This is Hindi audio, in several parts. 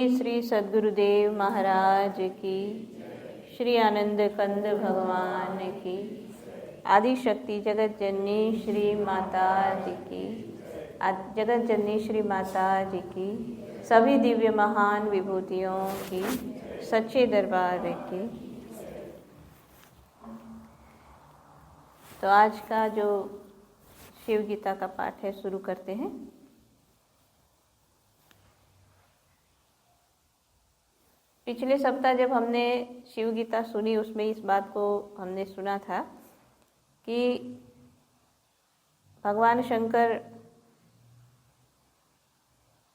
श्री सद्गुरुदेव महाराज की, श्री आनंद कंद भगवान की, आदि शक्ति जगत जननी श्री माता जी की, जगत जननी श्री माता जी की, सभी दिव्य महान विभूतियों की, सच्चे दरबार की। तो आज का जो शिव गीता का पाठ है शुरू करते हैं। पिछले सप्ताह जब हमने शिव गीता सुनी उसमें इस बात को हमने सुना था कि भगवान शंकर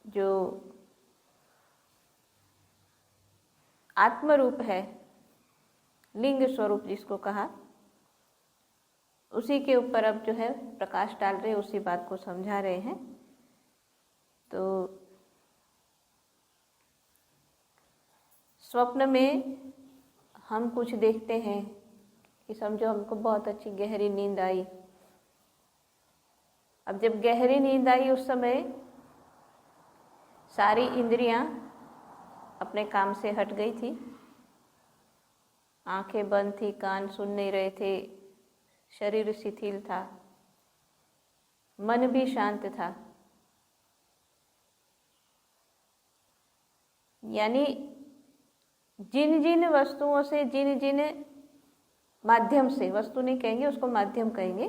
जो आत्मरूप है, लिंग स्वरूप जिसको कहा, उसी के ऊपर अब जो है प्रकाश डाल रहे, उसी बात को समझा रहे हैं। तो स्वप्न में हम कुछ देखते हैं कि समझो हमको बहुत अच्छी गहरी नींद आई। अब जब गहरी नींद आई उस समय सारी इंद्रियां अपने काम से हट गई थी, आंखें बंद थी, कान सुन नहीं रहे थे, शरीर शिथिल था, मन भी शांत था। यानी जिन जिन वस्तुओं से, जिन जिन माध्यम से, वस्तु नहीं कहेंगे उसको, माध्यम कहेंगे,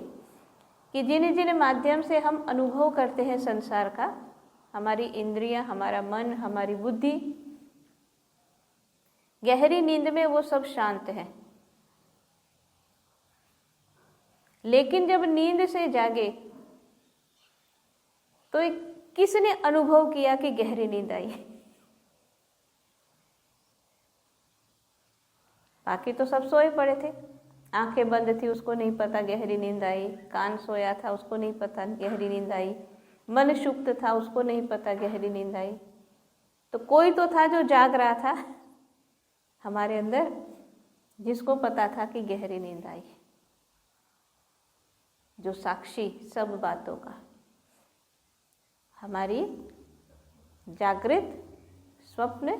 कि जिन जिन माध्यम से हम अनुभव करते हैं संसार का, हमारी इंद्रियां, हमारा मन, हमारी बुद्धि, गहरी नींद में वो सब शांत है। लेकिन जब नींद से जागे तो किसने अनुभव किया कि गहरी नींद आई? बाकी तो सब सोए पड़े थे, आंखें बंद थी, उसको नहीं पता गहरी नींद आई, कान सोया था, उसको नहीं पता गहरी नींद आई, मन सुप्त था, उसको नहीं पता गहरी नींद आई। तो कोई तो था जो जाग रहा था हमारे अंदर, जिसको पता था कि गहरी नींद आई, जो साक्षी सब बातों का, हमारी जागृत, स्वप्न,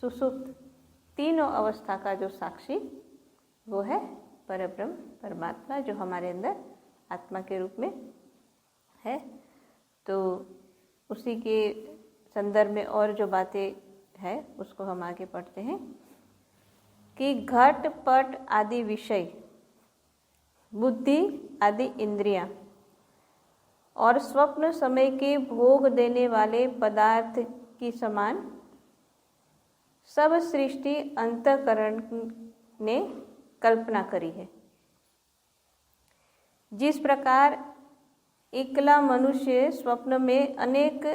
सुषुप्त तीनों अवस्था का जो साक्षी, वो है परब्रह्म परमात्मा, जो हमारे अंदर आत्मा के रूप में है। तो उसी के संदर्भ में और जो बातें हैं उसको हम आगे पढ़ते हैं कि घट पट आदि विषय, बुद्धि आदि इंद्रियां और स्वप्न समय के भोग देने वाले पदार्थ की समान सब सृष्टि अंतःकरण ने कल्पना करी है। जिस प्रकार एकला मनुष्य स्वप्न में अनेक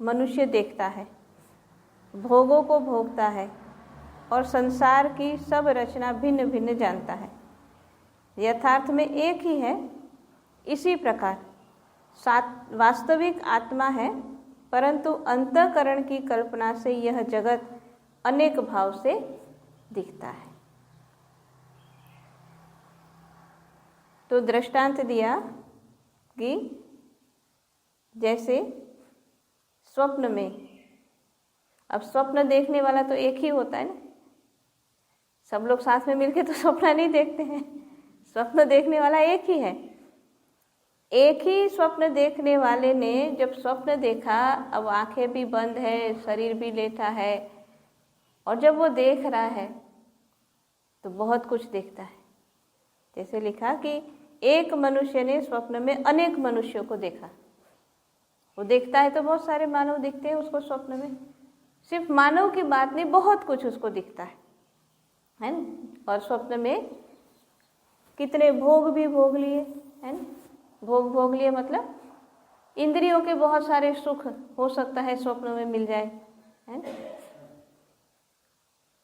मनुष्य देखता है, भोगों को भोगता है और संसार की सब रचना भिन्न भिन्न जानता है, यथार्थ में एक ही है, इसी प्रकार वास्तविक आत्मा है, परंतु अंतःकरण की कल्पना से यह जगत अनेक भाव से दिखता है। तो दृष्टांत दिया कि जैसे स्वप्न में, अब स्वप्न देखने वाला तो एक ही होता है ना, सब लोग साथ में मिलके तो स्वप्न नहीं देखते हैं, स्वप्न देखने वाला एक ही है। एक ही स्वप्न देखने वाले ने जब स्वप्न देखा, अब आंखें भी बंद है, शरीर भी लेटा है, और जब वो देख रहा है तो बहुत कुछ देखता है। जैसे लिखा कि एक मनुष्य ने स्वप्न में अनेक मनुष्यों को देखा। वो देखता है तो बहुत सारे मानव दिखते हैं उसको स्वप्न में, सिर्फ मानव की बात नहीं, बहुत कुछ उसको दिखता है ना। और स्वप्न में कितने भोग भी भोग लिए, है ना। भोग लिए मतलब इंद्रियों के बहुत सारे सुख हो सकता है स्वप्न में मिल जाए, है ना।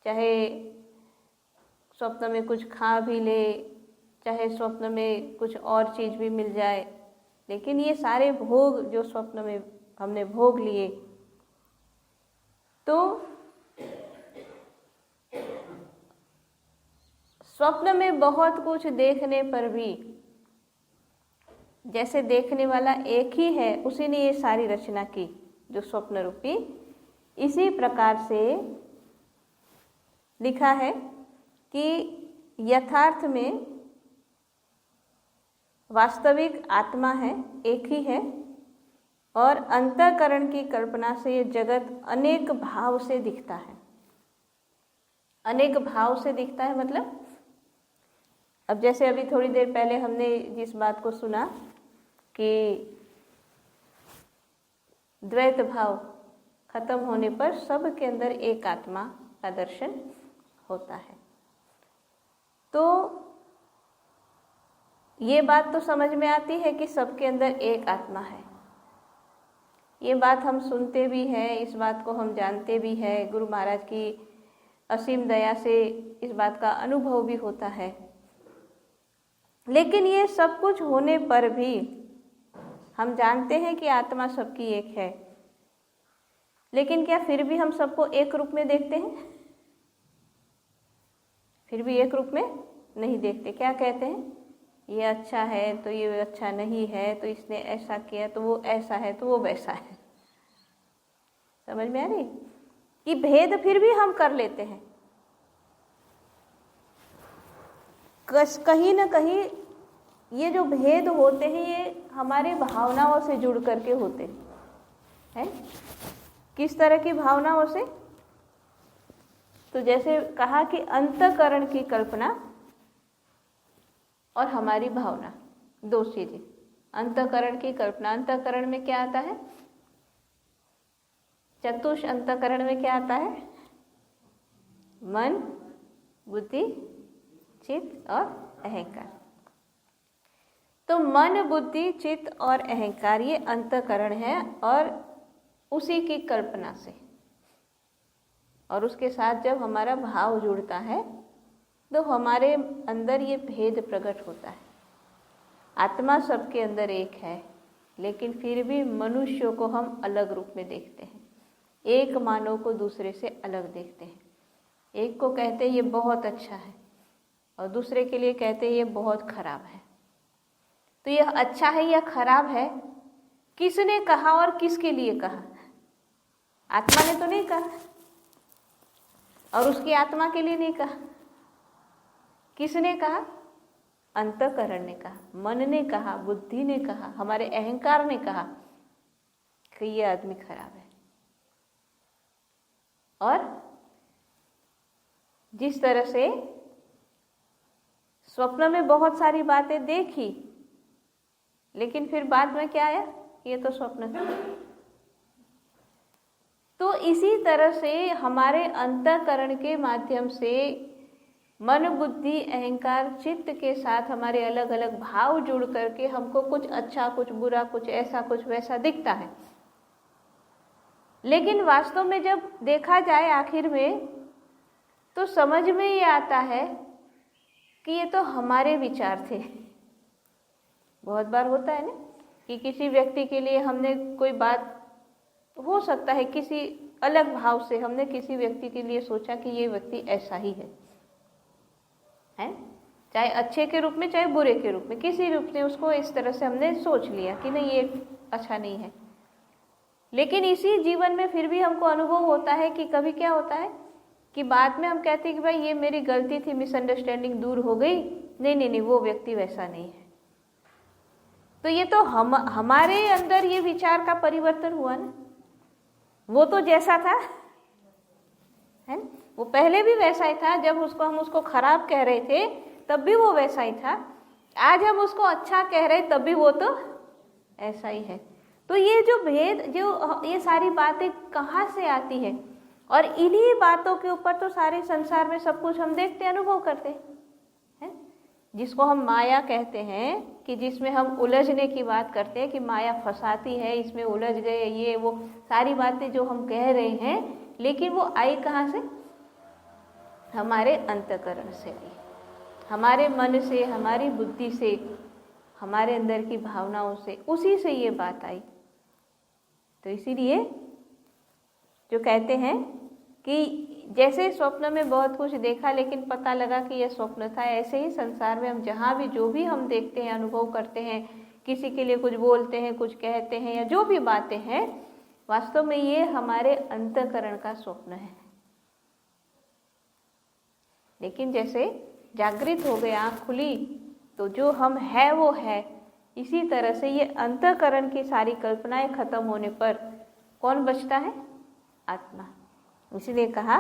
चाहे स्वप्न में कुछ खा भी ले, चाहे स्वप्न में कुछ और चीज़ भी मिल जाए, लेकिन ये सारे भोग जो स्वप्न में हमने भोग लिए, तो स्वप्न में बहुत कुछ देखने पर भी जैसे देखने वाला एक ही है, उसी ने ये सारी रचना की जो स्वप्न रूपी इसी प्रकार से लिखा है कि यथार्थ में वास्तविक आत्मा है, एक ही है, और अंतःकरण की कल्पना से ये जगत अनेक भाव से दिखता है। अनेक भाव से दिखता है मतलब, अब जैसे अभी थोड़ी देर पहले हमने जिस बात को सुना कि द्वैत भाव खत्म होने पर सब के अंदर एक आत्मा का दर्शन होता है, तो ये बात तो समझ में आती है कि सबके अंदर एक आत्मा है। ये बात हम सुनते भी हैं, इस बात को हम जानते भी हैं, गुरु महाराज की असीम दया से इस बात का अनुभव भी होता है। लेकिन ये सब कुछ होने पर भी हम जानते हैं कि आत्मा सबकी एक है, लेकिन क्या फिर भी हम सबको एक रूप में देखते हैं? फिर भी एक रूप में नहीं देखते। क्या कहते हैं, ये अच्छा है तो ये अच्छा नहीं है, तो इसने ऐसा किया तो वो ऐसा है तो वो वैसा है। समझ में आ रही कि भेद फिर भी हम कर लेते हैं। कहीं ना कहीं ये जो भेद होते हैं ये हमारे भावनाओं से जुड़ करके होते हैं। किस तरह की भावनाओं से? तो जैसे कहा कि अंतःकरण की कल्पना और हमारी भावना, दो चीजें। अंतःकरण की कल्पना, अंतःकरण में क्या आता है? चतुष अंतःकरण में क्या आता है? मन, बुद्धि, चित्त और अहंकार। तो मन, बुद्धि, चित्त और अहंकार ये अंतःकरण है, और उसी की कल्पना से और उसके साथ जब हमारा भाव जुड़ता है तो हमारे अंदर ये भेद प्रकट होता है। आत्मा सबके अंदर एक है, लेकिन फिर भी मनुष्यों को हम अलग रूप में देखते हैं। एक मानव को दूसरे से अलग देखते हैं। एक को कहते हैं ये बहुत अच्छा है, और दूसरे के लिए कहते हैं ये बहुत खराब है। तो यह अच्छा है या खराब है, किसने कहा और किसके लिए कहा? आत्मा ने तो नहीं कहा, और उसकी आत्मा के लिए नहीं कहा। किसने कहा? अंतःकरण ने कहा, मन ने कहा, बुद्धि ने कहा, हमारे अहंकार ने कहा कि ये आदमी खराब है। और जिस तरह से स्वप्न में बहुत सारी बातें देखी, लेकिन फिर बाद में क्या आया? ये तो स्वप्न था। तो इसी तरह से हमारे अंतःकरण के माध्यम से मन, बुद्धि, अहंकार, चित्त के साथ हमारे अलग अलग भाव जुड़ करके हमको कुछ अच्छा, कुछ बुरा, कुछ ऐसा, कुछ वैसा दिखता है। लेकिन वास्तव में जब देखा जाए आखिर में, तो समझ में ये आता है कि ये तो हमारे विचार थे। बहुत बार होता है ना कि किसी व्यक्ति के लिए हमने कोई बात, हो सकता है किसी अलग भाव से हमने किसी व्यक्ति के लिए सोचा कि ये व्यक्ति ऐसा ही है, चाहे अच्छे के रूप में चाहे बुरे के रूप में, किसी रूप में उसको इस तरह से हमने सोच लिया कि नहीं ये अच्छा नहीं है। लेकिन इसी जीवन में फिर भी हमको अनुभव होता है कि कभी क्या होता है कि बाद में हम कहते हैं कि भाई ये मेरी गलती थी, मिसअंडरस्टैंडिंग दूर हो गई, नहीं वो व्यक्ति वैसा नहीं है। तो ये तो हमारे अंदर ये विचार का परिवर्तन हुआ ना। वो तो जैसा था, है ना, वो पहले भी वैसा ही था। जब हम उसको खराब कह रहे थे तब भी वो वैसा ही था। आज हम उसको अच्छा कह रहे तब भी वो तो ऐसा ही है। तो ये जो भेद, जो ये सारी बातें कहाँ से आती है? और इन्हीं बातों के ऊपर तो सारे संसार में सब कुछ हम देखते, अनुभव करते हैं, जिसको हम माया कहते हैं, कि जिसमें हम उलझने की बात करते हैं कि माया फंसाती है, इसमें उलझ गए, ये वो सारी बातें जो हम कह रहे हैं। लेकिन वो आई कहाँ से? हमारे अंतःकरण से आई, हमारे मन से, हमारी बुद्धि से, हमारे अंदर की भावनाओं से, उसी से ये बात आई। तो इसीलिए जो कहते हैं कि जैसे स्वप्न में बहुत कुछ देखा लेकिन पता लगा कि यह स्वप्न था, ऐसे ही संसार में हम जहाँ भी जो भी हम देखते हैं, अनुभव करते हैं, किसी के लिए कुछ बोलते हैं, कुछ कहते हैं, या जो भी बातें हैं, वास्तव में ये हमारे अंतःकरण का स्वप्न है। लेकिन जैसे जागृत हो गए, आँख खुली, तो जो हम है वो है। इसी तरह से ये अंतःकरण की सारी कल्पनाएं खत्म होने पर कौन बचता है? आत्मा। इसीलिए कहा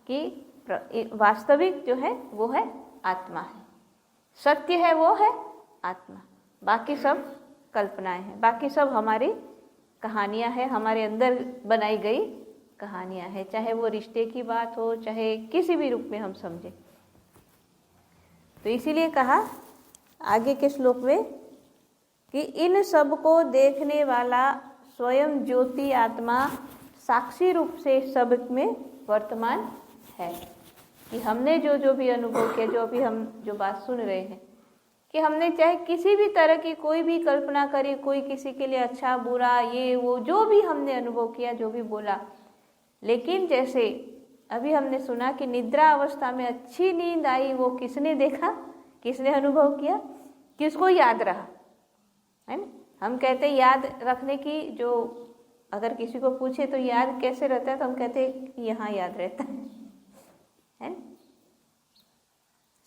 कि वास्तविक जो है वो है आत्मा है, सत्य है वो है आत्मा, बाकी सब कल्पनाएं हैं, बाकी सब हमारी कहानियां हैं, हमारे अंदर बनाई गई कहानियां हैं, चाहे वो रिश्ते की बात हो, चाहे किसी भी रूप में हम समझें। तो इसीलिए कहा आगे के श्लोक में कि इन सब को देखने वाला स्वयं ज्योति आत्मा साक्षी रूप से सब में वर्तमान है। कि हमने जो जो भी अनुभव किया, जो अभी हम जो बात सुन रहे हैं, कि हमने चाहे किसी भी तरह की कोई भी कल्पना करी, कोई किसी के लिए अच्छा बुरा ये वो जो भी हमने अनुभव किया, जो भी बोला, लेकिन जैसे अभी हमने सुना कि निद्रा अवस्था में अच्छी नींद आई, वो किसने देखा, किसने अनुभव किया, किसको याद रहा, है ना। हम कहते हैं याद रखने की, जो अगर किसी को पूछे तो याद कैसे रहता है, तो हम कहते हैं यहाँ याद रहता है ना।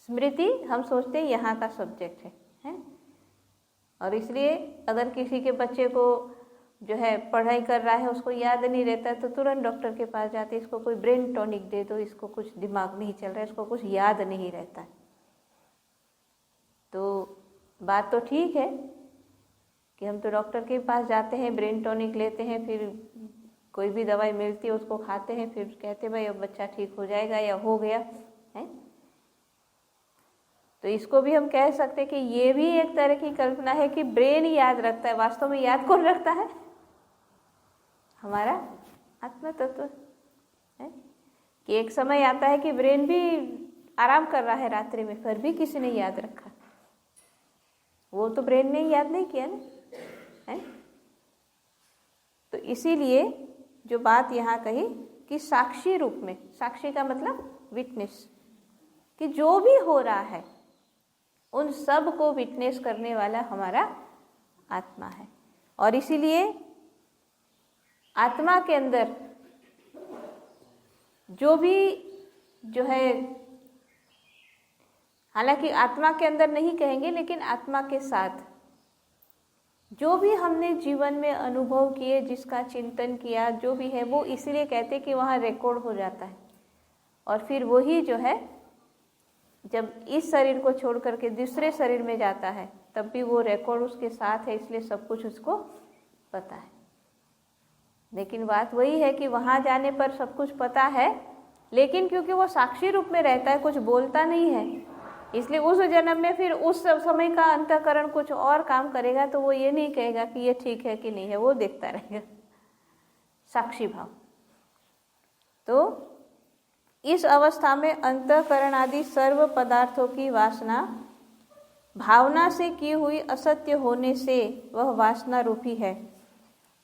स्मृति हम सोचते हैं यहाँ का सब्जेक्ट है। और इसलिए अगर किसी के बच्चे को जो है पढ़ाई कर रहा है, उसको याद नहीं रहता है, तो तुरंत डॉक्टर के पास जाते, इसको कोई ब्रेन टॉनिक दे दो, इसको कुछ दिमाग नहीं चल रहा है, इसको कुछ याद नहीं रहता है। तो बात तो ठीक है कि हम तो डॉक्टर के पास जाते हैं, ब्रेन टॉनिक लेते हैं, फिर कोई भी दवाई मिलती है उसको खाते हैं, फिर कहते हैं भाई अब बच्चा ठीक हो जाएगा या हो गया है। तो इसको भी हम कह सकते हैं कि ये भी एक तरह की कल्पना है कि ब्रेन याद रखता है। वास्तव में याद कौन रखता है? हमारा आत्मा तत्व है। कि एक समय आता है कि ब्रेन भी आराम कर रहा है रात्रि में, फिर भी किसी ने याद रखा, वो तो ब्रेन ने याद नहीं किया ना, है। तो इसीलिए जो बात यहाँ कही कि साक्षी रूप में, साक्षी का मतलब विटनेस, कि जो भी हो रहा है उन सब को विटनेस करने वाला हमारा आत्मा है। और इसीलिए आत्मा के अंदर जो भी जो है, हालांकि आत्मा के अंदर नहीं कहेंगे, लेकिन आत्मा के साथ जो भी हमने जीवन में अनुभव किए, जिसका चिंतन किया, जो भी है, वो इसीलिए कहते कि वहाँ रिकॉर्ड हो जाता है। और फिर वही जो है जब इस शरीर को छोड़ करके दूसरे शरीर में जाता है, तब भी वो रिकॉर्ड उसके साथ है, इसलिए सब कुछ उसको पता है। लेकिन बात वही है कि वहाँ जाने पर सब कुछ पता है, लेकिन क्योंकि वो साक्षी रूप में रहता है, कुछ बोलता नहीं है, इसलिए उस जन्म में फिर उस समय का अंतःकरण कुछ और काम करेगा, तो वो ये नहीं कहेगा कि ये ठीक है कि नहीं है, वो देखता रहेगा, साक्षी भाव। तो इस अवस्था में अंतःकरण आदि सर्व पदार्थों की वासना भावना से की हुई असत्य होने से वह वासना रूपी है,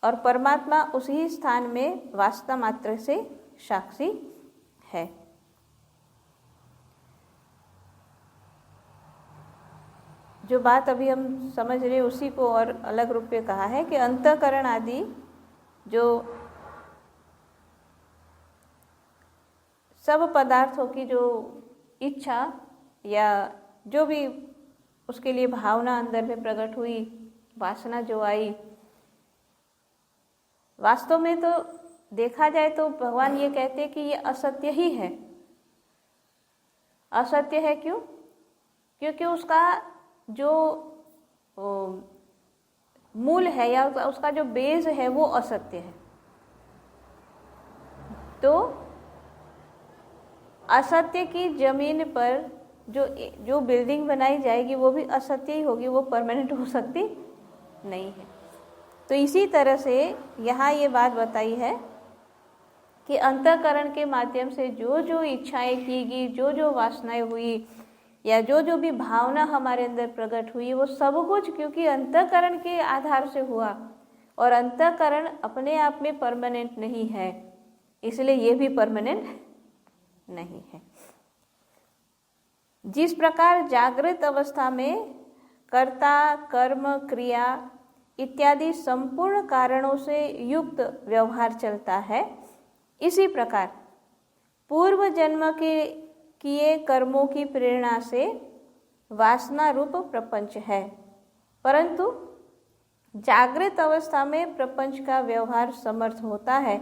और परमात्मा उसी स्थान में वास्तव मात्र से साक्षी है। जो बात अभी हम समझ रहे उसी को और अलग रूप में कहा है कि अंतःकरण आदि जो सब पदार्थों की जो इच्छा या जो भी उसके लिए भावना अंदर में प्रकट हुई, वासना जो आई, वास्तव में तो देखा जाए तो भगवान ये कहते हैं कि ये असत्य ही है। असत्य है क्यों? क्योंकि उसका जो मूल है या उसका जो बेस है वो असत्य है। तो असत्य की जमीन पर जो बिल्डिंग बनाई जाएगी वो भी असत्य ही होगी, वो परमानेंट हो सकती नहीं है। तो इसी तरह से यहाँ ये बात बताई है कि अंतःकरण के माध्यम से जो जो इच्छाएं की गई, जो जो वासनाएं हुई, या जो जो भी भावना हमारे अंदर प्रकट हुई, वो सब कुछ क्योंकि अंतःकरण के आधार से हुआ, और अंतःकरण अपने आप में परमानेंट नहीं है, इसलिए ये भी परमानेंट नहीं है। जिस प्रकार जागृत अवस्था में कर्ता, कर्म, क्रिया इत्यादि संपूर्ण कारणों से युक्त व्यवहार चलता है, इसी प्रकार पूर्व जन्म के किए कर्मों की प्रेरणा से वासना रूप प्रपंच है, परंतु जागृत अवस्था में प्रपंच का व्यवहार समर्थ होता है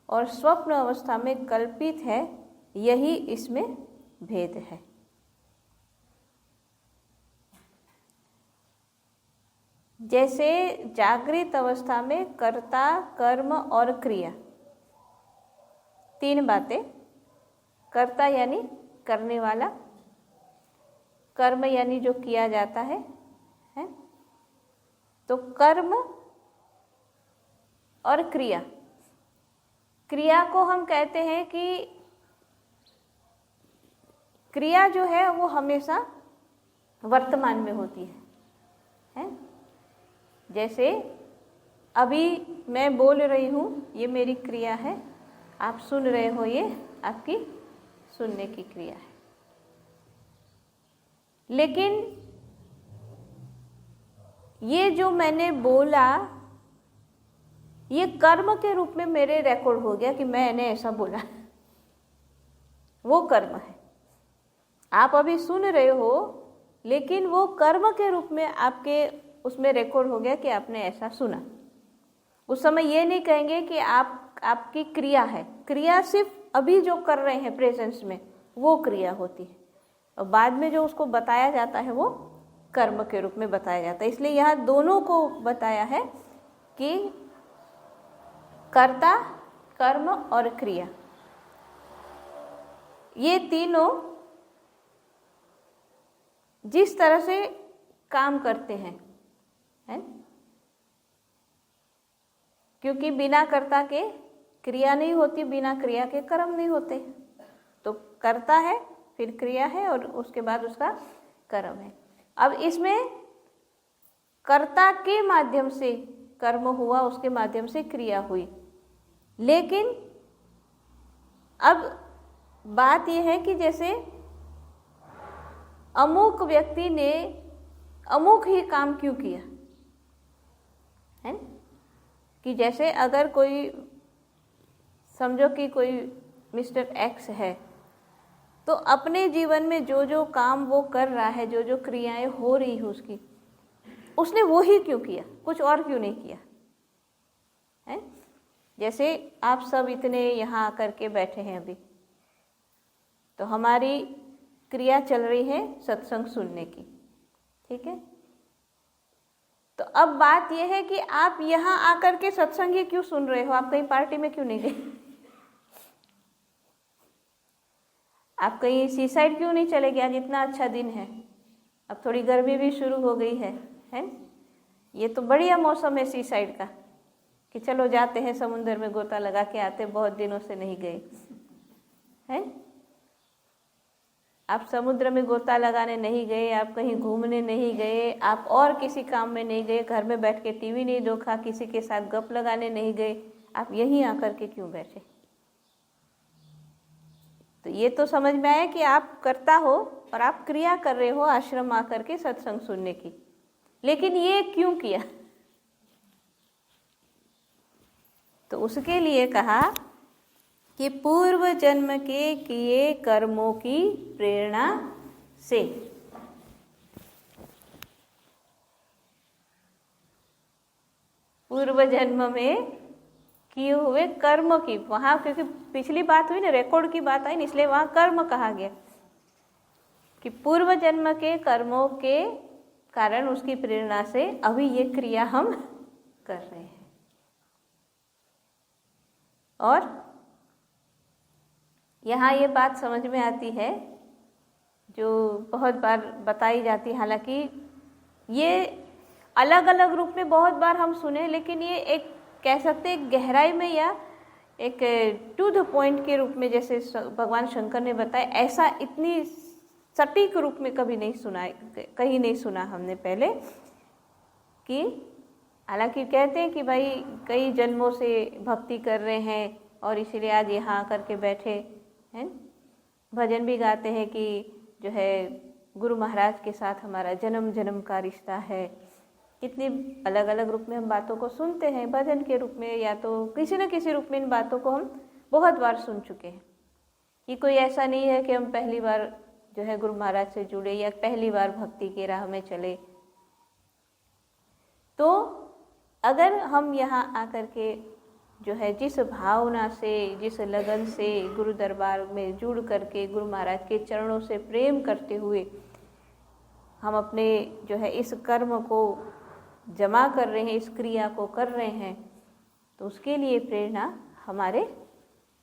और स्वप्न अवस्था में कल्पित है, यही इसमें भेद है। जैसे जागृत अवस्था में कर्ता, कर्म और क्रिया, तीन बातें। कर्ता यानी करने वाला, कर्म यानी जो किया जाता है, तो कर्म और क्रिया। क्रिया को हम कहते हैं कि क्रिया जो है वो हमेशा वर्तमान में होती है? जैसे अभी मैं बोल रही हूँ, ये मेरी क्रिया है, आप सुन रहे हो, ये आपकी सुनने की क्रिया है। लेकिन ये जो मैंने बोला, ये कर्म के रूप में मेरे रिकॉर्ड हो गया कि मैंने ऐसा बोला, वो कर्म है। आप अभी सुन रहे हो, लेकिन वो कर्म के रूप में आपके उसमें रिकॉर्ड हो गया कि आपने ऐसा सुना। उस समय ये नहीं कहेंगे कि आपकी क्रिया है। क्रिया सिर्फ अभी जो कर रहे हैं प्रेजेंस में, वो क्रिया होती है, और बाद में जो उसको बताया जाता है वो कर्म के रूप में बताया जाता है। इसलिए यहाँ दोनों को बताया है कि कर्ता, कर्म और क्रिया, ये तीनों जिस तरह से काम करते हैं, क्योंकि बिना कर्ता के क्रिया नहीं होती, बिना क्रिया के कर्म नहीं होते। तो कर्ता है, फिर क्रिया है, और उसके बाद उसका कर्म है। अब इसमें कर्ता के माध्यम से कर्म हुआ, उसके माध्यम से क्रिया हुई। लेकिन अब बात यह है कि जैसे अमुक व्यक्ति ने अमुक ही काम क्यों किया है, कि जैसे अगर कोई, समझो कि कोई मिस्टर एक्स है, तो अपने जीवन में जो जो काम वो कर रहा है, जो जो क्रियाएं हो रही है उसकी, उसने वो ही क्यों किया, कुछ और क्यों नहीं किया है? जैसे आप सब इतने यहाँ आकर के बैठे हैं अभी, तो हमारी क्रिया चल रही है सत्संग सुनने की, ठीक है। तो अब बात यह है कि आप यहाँ आकर के सत्संग ही क्यों सुन रहे हो, आप कहीं पार्टी में क्यों नहीं गए? आप कहीं सी साइड क्यों नहीं चले गए? आज इतना अच्छा दिन है, अब थोड़ी गर्मी भी शुरू हो गई है? ये तो बढ़िया मौसम है सी साइड का, कि चलो जाते हैं समुद्र में गोता लगा के आते, बहुत दिनों से नहीं गए हैं। आप समुद्र में गोता लगाने नहीं गए, आप कहीं घूमने नहीं गए, आप और किसी काम में नहीं गए, घर में बैठ के टीवी नहीं देखा, किसी के साथ गप लगाने नहीं गए, आप यहीं आकर के क्यों बैठे? तो ये तो समझ में आया कि आप कर्ता हो और आप क्रिया कर रहे हो आश्रम आकर के सत्संग सुनने की, लेकिन ये क्यों किया? तो उसके लिए कहा कि पूर्व जन्म के किए कर्मों की प्रेरणा से। पूर्व जन्म में किए हुए कर्म की, वहां क्योंकि पिछली बात हुई ना, रिकॉर्ड की बात आई ना, इसलिए वहां कर्म कहा गया कि पूर्व जन्म के कर्मों के कारण, उसकी प्रेरणा से अभी ये क्रिया हम कर रहे हैं। और यहाँ ये बात समझ में आती है जो बहुत बार बताई जाती है, हालांकि ये अलग अलग रूप में बहुत बार हम सुने, लेकिन ये एक कह सकते हैं गहराई में या एक टू द पॉइंट के रूप में, जैसे भगवान शंकर ने बताया, ऐसा इतनी सटीक रूप में कभी नहीं सुना है, कहीं नहीं सुना हमने पहले। कि हालांकि कहते हैं कि भाई कई जन्मों से भक्ति कर रहे हैं और इसीलिए आज यहाँ आकर के बैठे हैं, भजन भी गाते हैं कि जो है गुरु महाराज के साथ हमारा जन्म जन्म का रिश्ता है, कितनी अलग अलग रूप में हम बातों को सुनते हैं, भजन के रूप में या तो किसी न किसी रूप में इन बातों को हम बहुत बार सुन चुके हैं। कि कोई ऐसा नहीं है कि हम पहली बार जो है गुरु महाराज से जुड़े या पहली बार भक्ति की राह में चले। तो अगर हम यहाँ आकर के जो है जिस भावना से, जिस लगन से गुरु दरबार में जुड़ करके गुरु महाराज के चरणों से प्रेम करते हुए हम अपने जो है इस कर्म को जमा कर रहे हैं, इस क्रिया को कर रहे हैं, तो उसके लिए प्रेरणा हमारे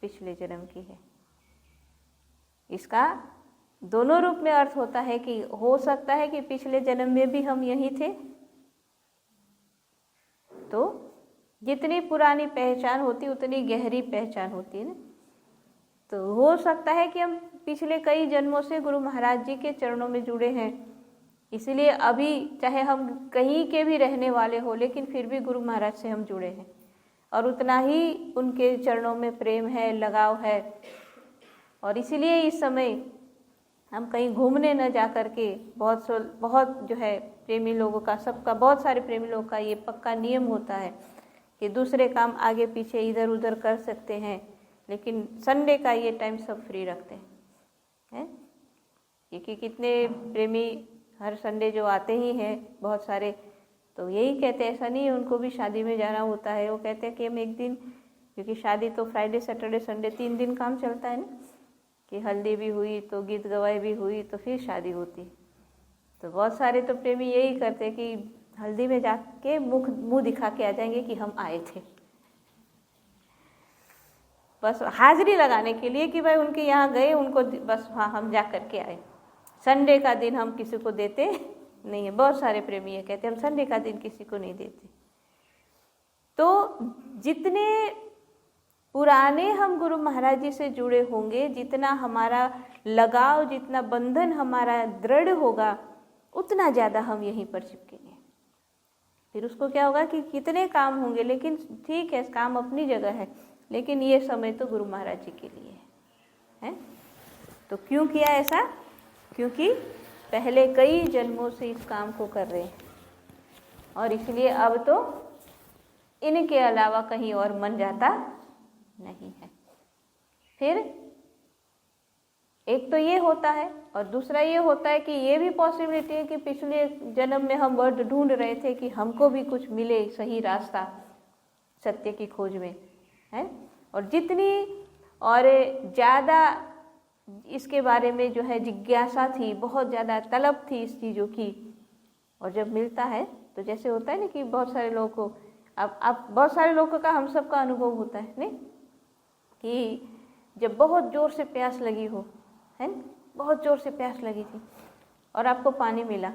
पिछले जन्म की है। इसका दोनों रूप में अर्थ होता है कि हो सकता है कि पिछले जन्म में भी हम यही थे, तो जितनी पुरानी पहचान होती उतनी गहरी पहचान होती है ना। तो हो सकता है कि हम पिछले कई जन्मों से गुरु महाराज जी के चरणों में जुड़े हैं, इसलिए अभी चाहे हम कहीं के भी रहने वाले हो लेकिन फिर भी गुरु महाराज से हम जुड़े हैं और उतना ही उनके चरणों में प्रेम है, लगाव है। और इसीलिए इस समय हम कहीं घूमने न जा कर के बहुत जो है प्रेमी लोगों का, सबका, बहुत सारे प्रेमी लोगों का ये पक्का नियम होता है कि दूसरे काम आगे पीछे इधर उधर कर सकते हैं, लेकिन संडे का ये टाइम सब फ्री रखते हैं। क्योंकि कितने प्रेमी हर संडे जो आते ही हैं बहुत सारे, तो यही कहते हैं, ऐसा नहीं है उनको भी शादी में जाना होता है। वो कहते हैं कि हम एक दिन, क्योंकि शादी तो फ्राइडे सैटरडे संडे 3 दिन काम चलता है ना, कि हल्दी भी हुई तो गीत गवाई भी हुई तो फिर शादी होती। तो बहुत सारे तो प्रेमी यही करते हैं कि हल्दी में जाके मुंह दिखा के आ जाएंगे कि हम आए थे, बस हाजिरी लगाने के लिए कि भाई उनके यहाँ गए, उनको बस हाँ हम जा कर के आए। संडे का दिन हम किसी को देते नहीं है। बहुत सारे प्रेमी ये कहते हैं हम संडे का दिन किसी को नहीं देते। तो जितने पुराने हम गुरु महाराज जी से जुड़े होंगे, जितना हमारा लगाव, जितना बंधन हमारा दृढ़ होगा, उतना ज़्यादा हम यहीं पर चिपकेंगे। फिर उसको क्या होगा कि कितने काम होंगे, लेकिन ठीक है काम अपनी जगह है, लेकिन ये समय तो गुरु महाराज जी के लिए है। तो क्यों किया ऐसा? क्योंकि पहले कई जन्मों से इस काम को कर रहे हैं और इसलिए अब तो इनके अलावा कहीं और मन जाता नहीं है। फिर एक तो ये होता है और दूसरा ये होता है कि ये भी पॉसिबिलिटी है कि पिछले जन्म में हम वर्ड ढूंढ रहे थे कि हमको भी कुछ मिले सही रास्ता सत्य की खोज में, है। और जितनी और ज़्यादा इसके बारे में जो है जिज्ञासा थी, बहुत ज़्यादा तलब थी इस चीज़ों की, और जब मिलता है तो जैसे होता है ना कि बहुत सारे लोगों को, अब बहुत सारे लोगों का हम सब का अनुभव होता है नहीं, कि जब बहुत ज़ोर से प्यास लगी हो, है, बहुत ज़ोर से प्यास लगी थी और आपको पानी मिला,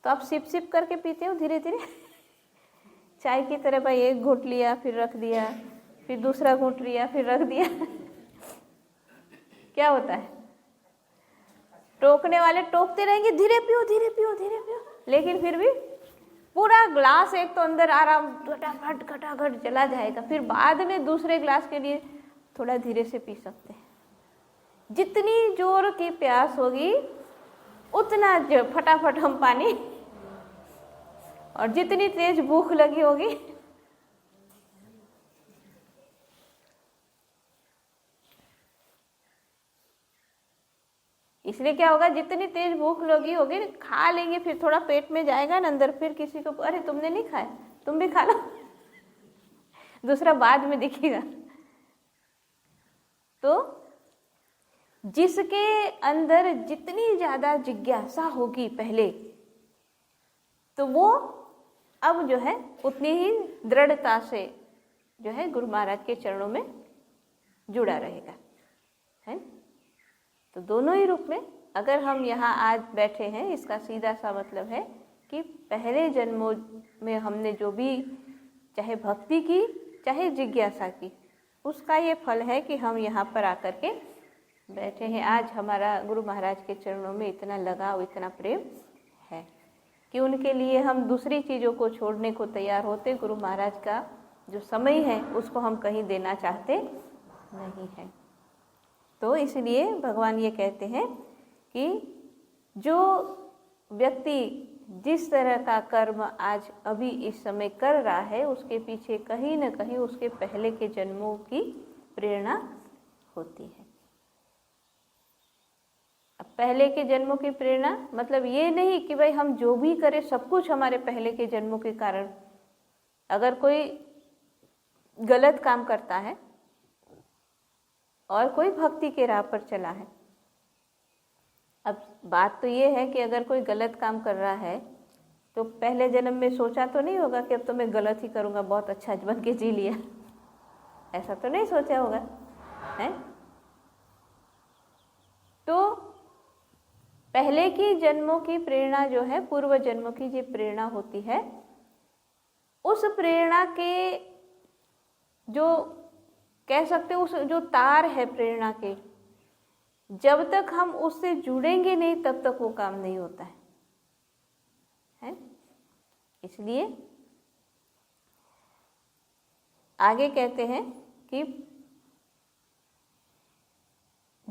तो आप सिप सिप करके पीते हो धीरे धीरे चाय की तरह। भाई एक घूंट लिया फिर रख दिया, फिर दूसरा घूंट लिया फिर रख दिया क्या होता है? टोकने वाले टोकते रहेंगे, धीरे पियो धीरे पियो धीरे पियो, लेकिन फिर भी पूरा ग्लास एक तो अंदर आराम फटाफट खटाखट चला जाएगा, फिर बाद में दूसरे ग्लास के लिए थोड़ा धीरे से पी सकते हैं। जितनी जोर की प्यास होगी उतना फटाफट हम पानी, और जितनी तेज भूख लगी होगी इसलिए क्या होगा, जितनी तेज भूख लगी होगी खा लेंगे, फिर थोड़ा पेट में जाएगा ना अंदर, फिर किसी को अरे तुमने नहीं खाया तुम भी खा लो दूसरा बाद में दिखेगा। तो जिसके अंदर जितनी ज़्यादा जिज्ञासा होगी पहले, तो वो अब जो है उतनी ही दृढ़ता से जो है गुरु महाराज के चरणों में जुड़ा रहेगा, है। तो दोनों ही रूप में अगर हम यहाँ आज बैठे हैं, इसका सीधा सा मतलब है कि पहले जन्मों में हमने जो भी चाहे भक्ति की चाहे जिज्ञासा की, उसका ये फल है कि हम यहाँ पर आकर के बैठे हैं। आज हमारा गुरु महाराज के चरणों में इतना लगाव, इतना प्रेम है कि उनके लिए हम दूसरी चीज़ों को छोड़ने को तैयार होते। गुरु महाराज का जो समय है उसको हम कहीं देना चाहते नहीं हैं। तो इसलिए भगवान ये कहते हैं कि जो व्यक्ति जिस तरह का कर्म आज अभी इस समय कर रहा है उसके पीछे कहीं न कहीं उसके पहले के जन्मों की प्रेरणा होती है। अब पहले के जन्मों की प्रेरणा मतलब ये नहीं कि भाई हम जो भी करें सब कुछ हमारे पहले के जन्मों के कारण। अगर कोई गलत काम करता है और कोई भक्ति के राह पर चला है, अब बात तो ये है कि अगर कोई गलत काम कर रहा है तो पहले जन्म में सोचा तो नहीं होगा कि अब तो मैं गलत ही करूँगा, बहुत अच्छा बन के जी लिया, ऐसा तो नहीं सोचा होगा, है? तो पहले की जन्मों की प्रेरणा जो है, पूर्व जन्मों की जो प्रेरणा होती है, उस प्रेरणा के जो कह सकते उस जो तार है प्रेरणा के, जब तक हम उससे जुड़ेंगे नहीं तब तक वो काम नहीं होता है? इसलिए आगे कहते हैं कि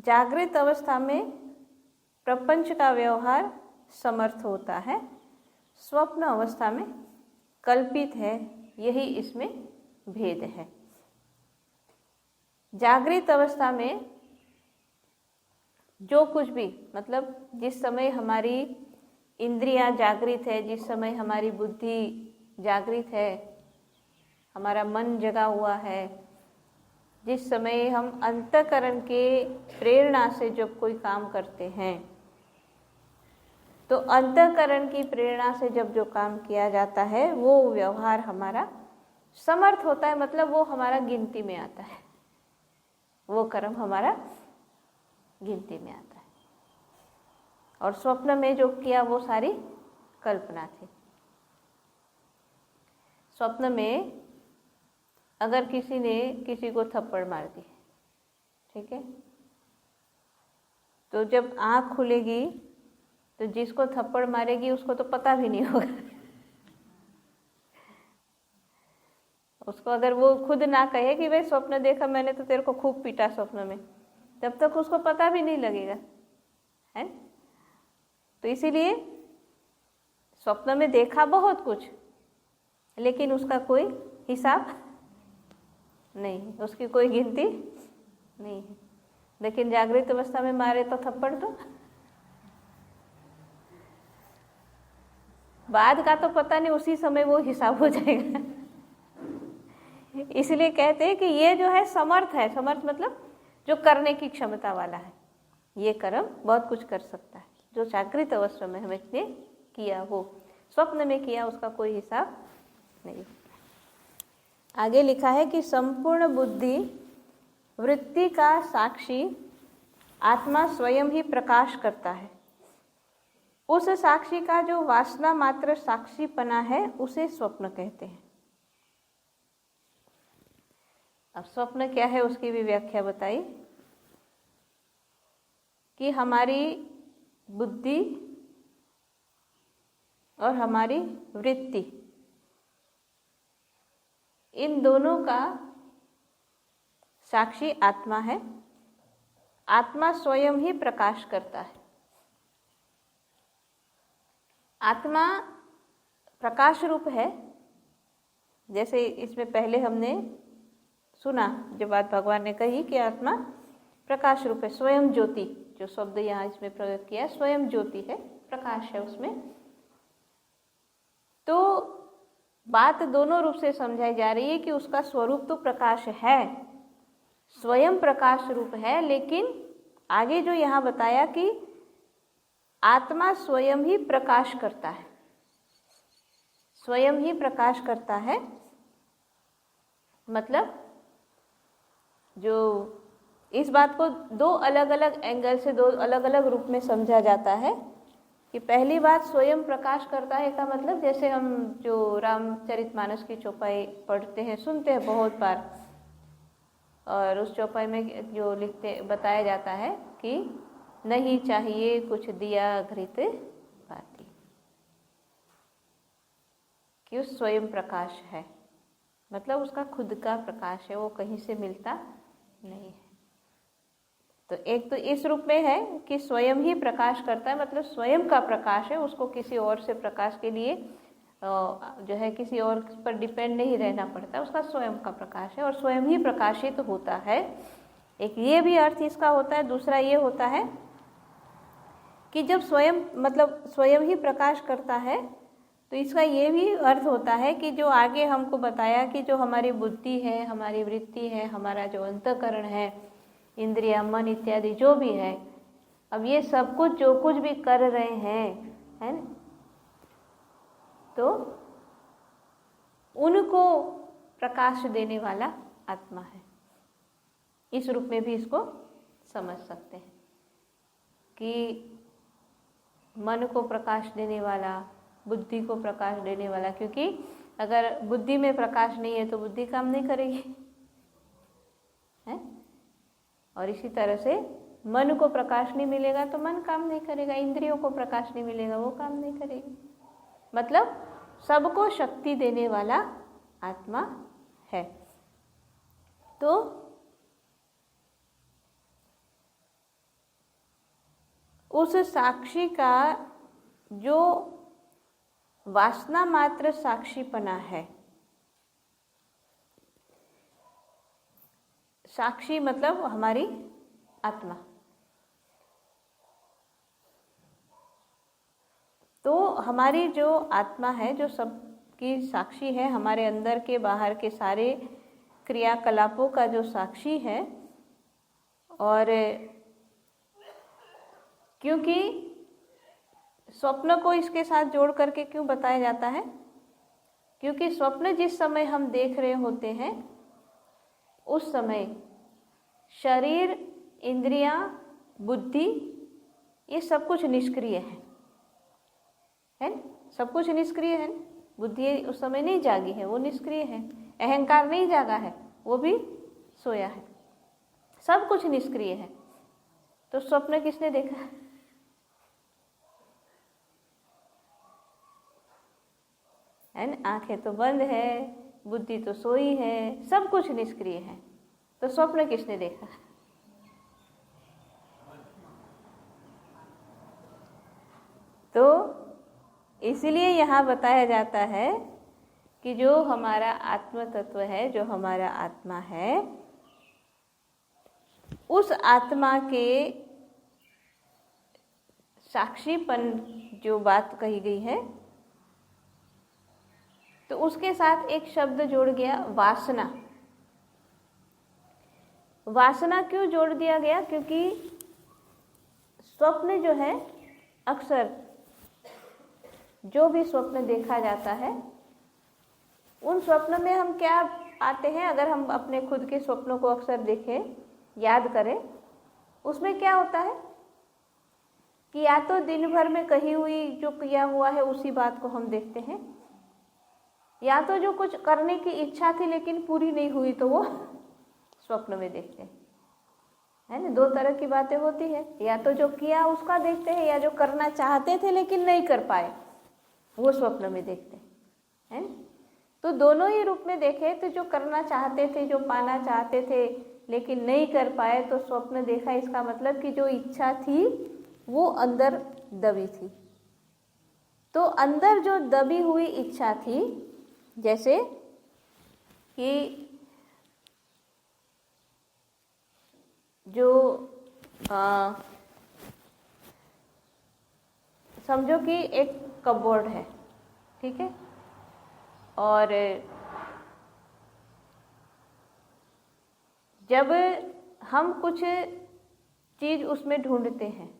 जागृत अवस्था में प्रपंच का व्यवहार समर्थ होता है, स्वप्न अवस्था में कल्पित है, यही इसमें भेद है। जागृत अवस्था में जो कुछ भी मतलब जिस समय हमारी इंद्रियां जागृत है, जिस समय हमारी बुद्धि जागृत है, हमारा मन जगा हुआ है, जिस समय हम अंतःकरण के प्रेरणा से जब कोई काम करते हैं, तो अंतःकरण की प्रेरणा से जब जो काम किया जाता है वो व्यवहार हमारा समर्थ होता है, मतलब वो हमारा गिनती में आता है, वो कर्म हमारा गिनती में आता है। और स्वप्न में जो किया वो सारी कल्पना थी। स्वप्न में अगर किसी ने किसी को थप्पड़ मार दी, ठीक है, तो जब आँख खुलेगी तो जिसको थप्पड़ मारेगी उसको तो पता भी नहीं होगा। उसको अगर वो खुद ना कहे कि भाई स्वप्न देखा मैंने तो तेरे को खूब पीटा स्वप्न में, तब तक उसको पता भी नहीं लगेगा, है? तो इसीलिए स्वप्न में देखा बहुत कुछ, लेकिन उसका कोई हिसाब नहीं, उसकी कोई गिनती नहीं है। लेकिन जागृत अवस्था में मारे तो थप्पड़ तो बाद का तो पता नहीं, उसी समय वो हिसाब हो जाएगा। इसलिए कहते हैं कि ये जो है समर्थ है, समर्थ मतलब जो करने की क्षमता वाला है, ये कर्म बहुत कुछ कर सकता है। जो जागृत अवस्था में हमें किया वो स्वप्न में किया उसका कोई हिसाब नहीं। आगे लिखा है कि संपूर्ण बुद्धि वृत्ति का साक्षी आत्मा स्वयं ही प्रकाश करता है। उस साक्षी का जो वासना मात्र साक्षीपना है उसे स्वप्न कहते हैं। अब स्वप्न क्या है उसकी भी व्याख्या बताई कि हमारी बुद्धि और हमारी वृत्ति, इन दोनों का साक्षी आत्मा है। आत्मा स्वयं ही प्रकाश करता है। आत्मा प्रकाश रूप है। जैसे इसमें पहले हमने सुना जो बात भगवान ने कही कि आत्मा प्रकाश रूप है, स्वयं ज्योति, जो शब्द यहाँ इसमें प्रयोग किया स्वयं ज्योति है, प्रकाश है उसमें। तो बात दोनों रूप से समझाई जा रही है कि उसका स्वरूप तो प्रकाश है, स्वयं प्रकाश रूप है, लेकिन आगे जो यहाँ बताया कि आत्मा स्वयं ही प्रकाश करता है, स्वयं ही प्रकाश करता है। मतलब जो इस बात को दो अलग अलग एंगल से, दो अलग अलग रूप में समझा जाता है कि पहली बात स्वयं प्रकाश करता है का मतलब जैसे हम जो रामचरितमानस की चौपाई पढ़ते हैं, सुनते हैं बहुत बार, और उस चौपाई में जो लिखते बताया जाता है कि नहीं चाहिए कुछ दिया घृत बाती, कि उस स्वयं प्रकाश है, मतलब उसका खुद का प्रकाश है, वो कहीं से मिलता नहीं है। तो एक तो इस रूप में है कि स्वयं ही प्रकाश करता है, मतलब स्वयं का प्रकाश है, उसको किसी और से प्रकाश के लिए जो है किसी और पर डिपेंड नहीं रहना पड़ता, उसका स्वयं का प्रकाश है और स्वयं ही प्रकाशित होता है। एक ये भी अर्थ इसका होता है। दूसरा ये होता है कि जब स्वयं मतलब स्वयं ही प्रकाश करता है तो इसका ये भी अर्थ होता है कि जो आगे हमको बताया कि जो हमारी बुद्धि है, हमारी वृत्ति है, हमारा जो अंतःकरण है, इंद्रिया, मन इत्यादि जो भी है, अब ये सब कुछ जो कुछ भी कर रहे हैं, है ना, तो उनको प्रकाश देने वाला आत्मा है। इस रूप में भी इसको समझ सकते हैं कि मन को प्रकाश देने वाला, बुद्धि को प्रकाश देने वाला, क्योंकि अगर बुद्धि में प्रकाश नहीं है तो बुद्धि काम नहीं करेगी, है। और इसी तरह से मन को प्रकाश नहीं मिलेगा तो मन काम नहीं करेगा, इंद्रियों को प्रकाश नहीं मिलेगा वो काम नहीं करेगी। मतलब सबको शक्ति देने वाला आत्मा है। तो उस साक्षी का जो वासना मात्र साक्षीपना है, साक्षी मतलब हमारी आत्मा, तो हमारी जो आत्मा है जो सबकी साक्षी है, हमारे अंदर के बाहर के सारे क्रियाकलापों का जो साक्षी है। और क्योंकि स्वप्न को इसके साथ जोड़ करके क्यों बताया जाता है, क्योंकि स्वप्न जिस समय हम देख रहे होते हैं उस समय शरीर, इंद्रियां, बुद्धि ये सब कुछ निष्क्रिय है ना, सब कुछ निष्क्रिय है। बुद्धि उस समय नहीं जागी है, वो निष्क्रिय है। अहंकार नहीं जागा है, वो भी सोया है, सब कुछ निष्क्रिय है। तो स्वप्न किसने देखा है ना, आंखें तो बंद है, बुद्धि तो सोई है, सब कुछ निष्क्रिय है, तो स्वप्न किसने देखा? तो इसीलिए यहाँ बताया जाता है कि जो हमारा आत्म तत्व है, जो हमारा आत्मा है, उस आत्मा के साक्षीपन जो बात कही गई है, तो उसके साथ एक शब्द जोड़ गया, वासना। वासना क्यों जोड़ दिया गया? क्योंकि स्वप्न जो है, अक्सर जो भी स्वप्न देखा जाता है, उन स्वप्न में हम क्या आते हैं, अगर हम अपने खुद के स्वप्नों को अक्सर देखें, याद करें, उसमें क्या होता है कि या तो दिन भर में कही हुई जो किया हुआ है उसी बात को हम देखते हैं, या तो जो कुछ करने की इच्छा थी लेकिन पूरी नहीं हुई तो वो स्वप्न में देखते हैं, है ना। दो तरह की बातें होती है, या तो जो किया उसका देखते हैं, या जो करना चाहते थे लेकिन नहीं कर पाए वो स्वप्न में देखते हैं, है ना। तो दोनों ही रूप में देखे तो जो करना चाहते थे, जो पाना चाहते थे लेकिन नहीं कर पाए तो स्वप्न देखा, इसका मतलब कि जो इच्छा थी वो अंदर दबी थी। तो अंदर जो दबी हुई इच्छा थी, जैसे कि जो समझो कि एक कपबोर्ड है, ठीक है, और जब हम कुछ चीज उसमें ढूंढते हैं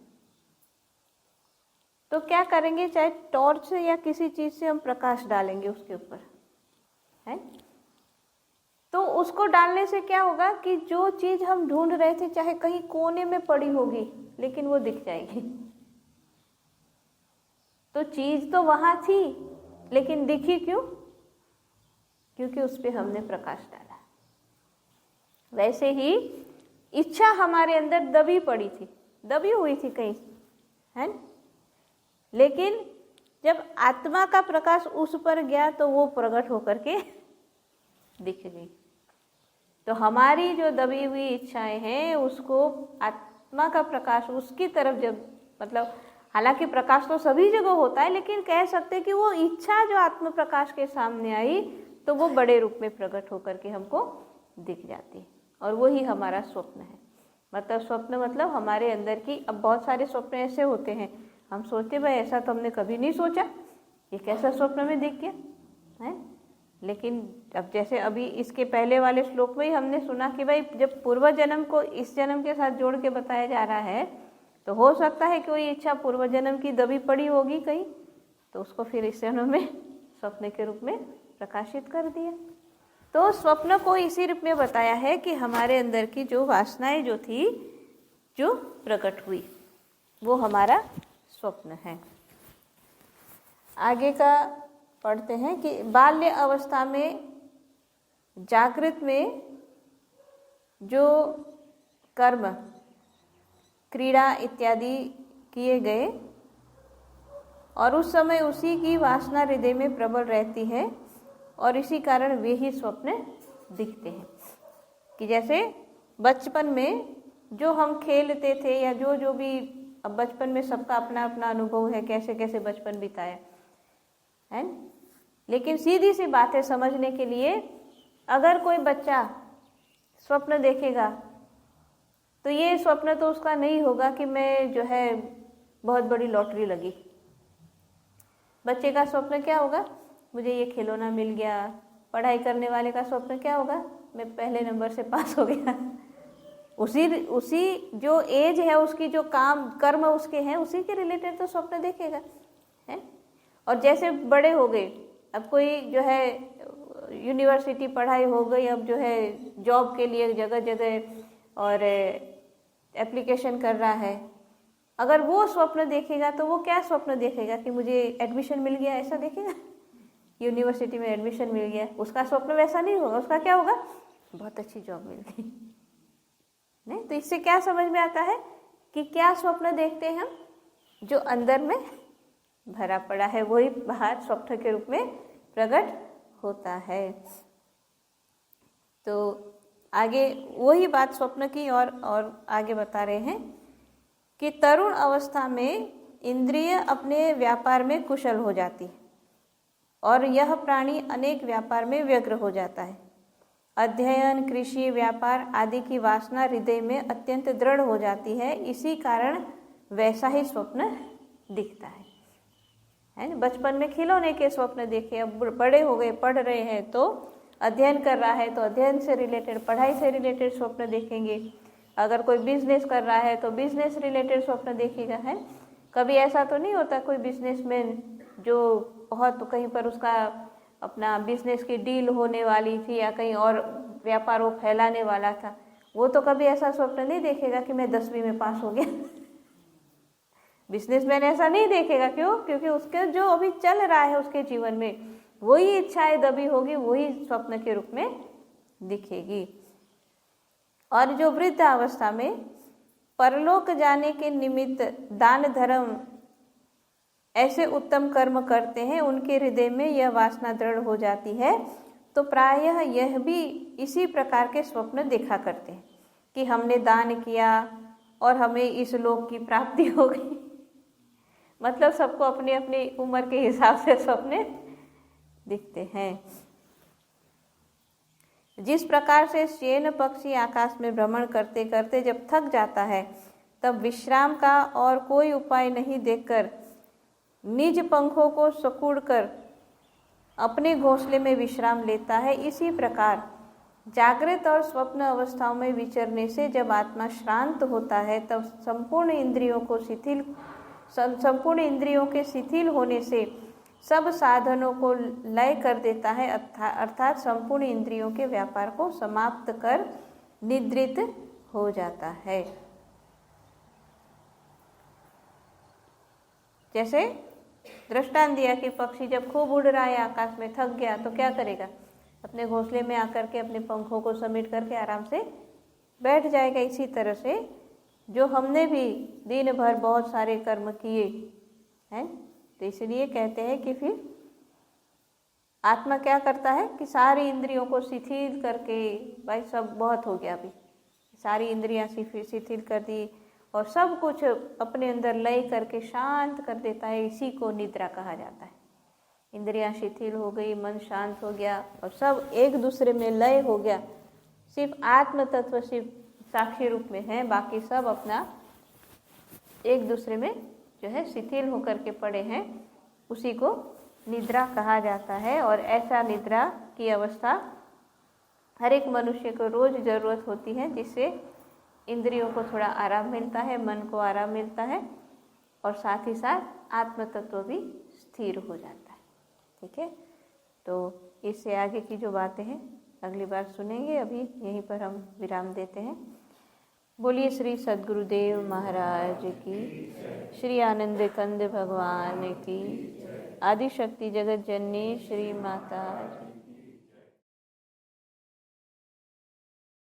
तो क्या करेंगे, चाहे टॉर्च से या किसी चीज से हम प्रकाश डालेंगे उसके ऊपर, है। तो उसको डालने से क्या होगा कि जो चीज हम ढूंढ रहे थे चाहे कहीं कोने में पड़ी होगी लेकिन वो दिख जाएगी। तो चीज तो वहां थी लेकिन दिखी क्यों? क्योंकि उस पर हमने प्रकाश डाला। वैसे ही इच्छा हमारे अंदर दबी पड़ी थी, दबी हुई थी कहीं, है न? लेकिन जब आत्मा का प्रकाश उस पर गया तो वो प्रकट होकर के दिख गई। तो हमारी जो दबी हुई इच्छाएं हैं उसको आत्मा का प्रकाश उसकी तरफ जब मतलब हालांकि प्रकाश तो सभी जगह होता है, लेकिन कह सकते हैं कि वो इच्छा जो आत्म प्रकाश के सामने आई तो वो बड़े रूप में प्रकट होकर के हमको दिख जाती है, और वही हमारा स्वप्न है। मतलब स्वप्न मतलब हमारे अंदर की, अब बहुत सारे स्वप्न ऐसे होते हैं हम सोचते भाई ऐसा तो हमने कभी नहीं सोचा, ये कैसा स्वप्न में दिख गया है। लेकिन अब जैसे अभी इसके पहले वाले श्लोक में ही हमने सुना कि भाई जब पूर्व जन्म को इस जन्म के साथ जोड़ के बताया जा रहा है तो हो सकता है कि कोई इच्छा पूर्व जन्म की दबी पड़ी होगी कहीं, तो उसको फिर इस जन्म में स्वप्न के रूप में प्रकाशित कर दिया। तो स्वप्न को इसी रूप में बताया है कि हमारे अंदर की जो वासनाएं जो थी जो प्रकट हुई वो हमारा स्वप्न है। आगे का पढ़ते हैं कि बाल्य अवस्था में जागृत में जो कर्म क्रीड़ा इत्यादि किए गए और उस समय उसी की वासना हृदय में प्रबल रहती है और इसी कारण वे ही स्वप्न दिखते हैं। कि जैसे बचपन में जो हम खेलते थे या जो जो भी, अब बचपन में सबका अपना अपना अनुभव है कैसे कैसे बचपन बिताया है, लेकिन सीधी सी बातें समझने के लिए अगर कोई बच्चा स्वप्न देखेगा तो ये स्वप्न तो उसका नहीं होगा कि मैं जो है बहुत बड़ी लॉटरी लगी। बच्चे का स्वप्न क्या होगा, मुझे ये खिलौना मिल गया। पढ़ाई करने वाले का स्वप्न क्या होगा, मैं पहले नंबर से पास हो गया। उसी जो एज है उसकी, जो काम कर्म उसके हैं उसी के रिलेटेड तो स्वप्न देखेगा है। और जैसे बड़े हो गए, अब कोई जो है यूनिवर्सिटी पढ़ाई हो गई, अब जो है जॉब के लिए जगह जगह और एप्लीकेशन कर रहा है, अगर वो स्वप्न देखेगा तो वो क्या स्वप्न देखेगा कि मुझे एडमिशन मिल गया, ऐसा देखेगा यूनिवर्सिटी में एडमिशन मिल गया। उसका स्वप्न वैसा नहीं होगा, उसका क्या होगा, बहुत अच्छी जॉब मिल गई। नहीं तो इससे क्या समझ में आता है कि क्या स्वप्न देखते हैं हम, जो अंदर में भरा पड़ा है वही बाहर स्वप्न के रूप में प्रकट होता है। तो आगे वही बात स्वप्न की और आगे बता रहे हैं कि तरुण अवस्था में इंद्रिय अपने व्यापार में कुशल हो जाती है और यह प्राणी अनेक व्यापार में व्यग्र हो जाता है। अध्ययन, कृषि, व्यापार आदि की वासना हृदय में अत्यंत दृढ़ हो जाती है, इसी कारण वैसा ही स्वप्न दिखता है ना। बचपन में खिलौने के स्वप्न देखे, अब बड़े हो गए पढ़ रहे हैं तो अध्ययन कर रहा है तो अध्ययन से रिलेटेड, पढ़ाई से रिलेटेड स्वप्न देखेंगे। अगर कोई बिजनेस कर रहा है तो बिजनेस रिलेटेड स्वप्न देखेगा है। कभी ऐसा तो नहीं होता कोई बिजनेसमैन जो बहुत कहीं पर उसका अपना बिजनेस की डील होने वाली थी या कहीं और व्यापार वो फैलाने वाला था, वो तो कभी ऐसा स्वप्न नहीं देखेगा कि मैं 10वीं में पास हो गया। बिजनेसमैन ऐसा नहीं देखेगा, क्यों? क्योंकि उसके जो अभी चल रहा है उसके जीवन में वही इच्छाएं दबी होगी, वही स्वप्न के रूप में दिखेगी। और जो वृद्ध अवस्था में परलोक जाने के निमित्त दान धर्म ऐसे उत्तम कर्म करते हैं, उनके हृदय में यह वासना दृढ़ हो जाती है, तो प्रायः यह भी इसी प्रकार के स्वप्न देखा करते हैं कि हमने दान किया और हमें इस लोक की प्राप्ति हो गई। मतलब सबको अपनी अपनी उम्र के हिसाब से स्वप्न दिखते हैं। जिस प्रकार से शयन पक्षी आकाश में भ्रमण करते करते जब थक जाता है तब विश्राम का और कोई उपाय नहीं देखकर निज पंखों को सिकुड़कर अपने घोंसले में विश्राम लेता है, इसी प्रकार जागृत और स्वप्न अवस्थाओं में विचरने से जब आत्मा श्रांत होता है तब संपूर्ण इंद्रियों के शिथिल होने से सब साधनों को लय कर देता है, अर्थात संपूर्ण इंद्रियों के व्यापार को समाप्त कर निद्रित हो जाता है। जैसे दृष्टांत दिया कि पक्षी जब खूब उड़ रहा है आकाश में, थक गया तो क्या करेगा, अपने घोंसले में आकर के अपने पंखों को समेट करके आराम से बैठ जाएगा। इसी तरह से जो हमने भी दिन भर बहुत सारे कर्म किए हैं, तो इसलिए कहते हैं कि फिर आत्मा क्या करता है कि सारी इंद्रियों को शिथिल करके, भाई सब बहुत हो गया, अभी सारी इंद्रियां शिथिल कर दी और सब कुछ अपने अंदर लय करके शांत कर देता है, इसी को निद्रा कहा जाता है। इंद्रियां शिथिल हो गई, मन शांत हो गया और सब एक दूसरे में लय हो गया। सिर्फ आत्म तत्व सिर्फ साक्षी रूप में है, बाकी सब अपना एक दूसरे में जो है शिथिल होकर के पड़े हैं, उसी को निद्रा कहा जाता है। और ऐसा निद्रा की अवस्था हर एक मनुष्य को रोज ज़रूरत होती है, जिससे इंद्रियों को थोड़ा आराम मिलता है, मन को आराम मिलता है और साथ ही साथ आत्म तत्व भी स्थिर हो जाता है। ठीक है, तो इससे आगे की जो बातें हैं अगली बार सुनेंगे। अभी यहीं पर हम विराम देते हैं। बोलिए श्री सद्गुरुदेव महाराज की, श्री आनंद कंद भगवान की, आदि शक्ति जगत जननी श्री माता जी।